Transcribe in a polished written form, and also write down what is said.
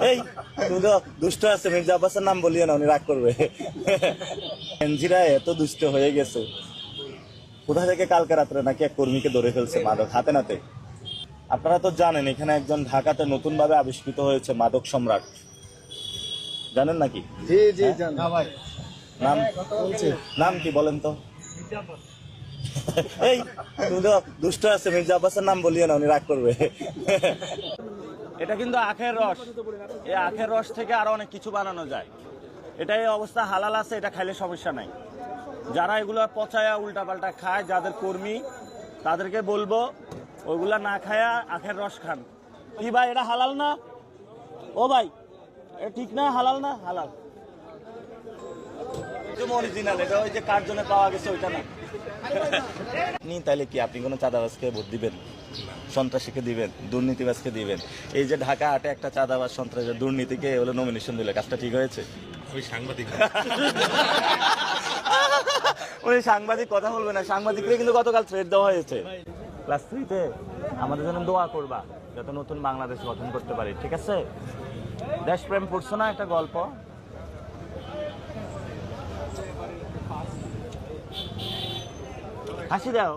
এই তুমি তো দুষ্ট আছে, মির্জা আব্বাসের নাম বলিও না, উনি রাগ করবে। এনজিরা এত দুষ্ট হয়ে গেছে, কোথা থেকে কালকে রাত্রে নাকি এক কর্মীকে ধরে ফেলছে মাদক হাতে নাতে। আপনারা তো জানেন এখানে একজন ঢাকাতে নতুন ভাবে আবিষ্কৃত হয়েছে মাদক সম্রাট, জানেন নাকি? জি জি হ্যাঁ? জান ভাই। নাম নাম কি বলেন তো? এই তুমি তো দুষ্ট আছে, মির্জা আব্বাসের নাম বলিও না, উনি রাগ করবে। এটা কিন্তু আখের রস, এই আখের রস থেকে আরো অনেক কিছু বানানো যায়। এটাই অবস্থা হালাল আছে, এটা খাইলে সমস্যা নাই। যারা এগুলো পচায়া উল্টাপাল্টা খায়, যাদের কর্মী, তাদেরকে বলবো ওইগুলা না খায়া আখের রস খান। কি ভাই এটা হালাল না? ও ভাই এটা ঠিক না? হালাল না? হালাল অরিজিনাল, এটা ওই যে কার জন্য পাওয়া গেছে ওইটা না। আপনি তাইলে কি আপনি কোনো চাঁদাবাজকে ভোট দিবেন? সন্ত্রাসীকে দিবেন? দুর্নীতিবাজকে দিবেন? এই যে ঢাকা আটে একটা চাঁদাবাজ সন্ত্রাসী দুর্নীতিকে হলো নমিনেশন দিলে, কাজটা ঠিক হয়েছে? আমি সাংবাদিক। উনি সাংবাদিক কথা বলবে না, সাংবাদিকরা কিন্তু গতকাল থ্রেড দেওয়া হয়েছে। ক্লাস 3-তে আমাদের জন্য দোয়া করবা যাতে নতুন বাংলাদেশ গঠন করতে পারি, ঠিক আছে? দেশপ্রেম পড়ছো না একটা গল্প? হাসি দাও।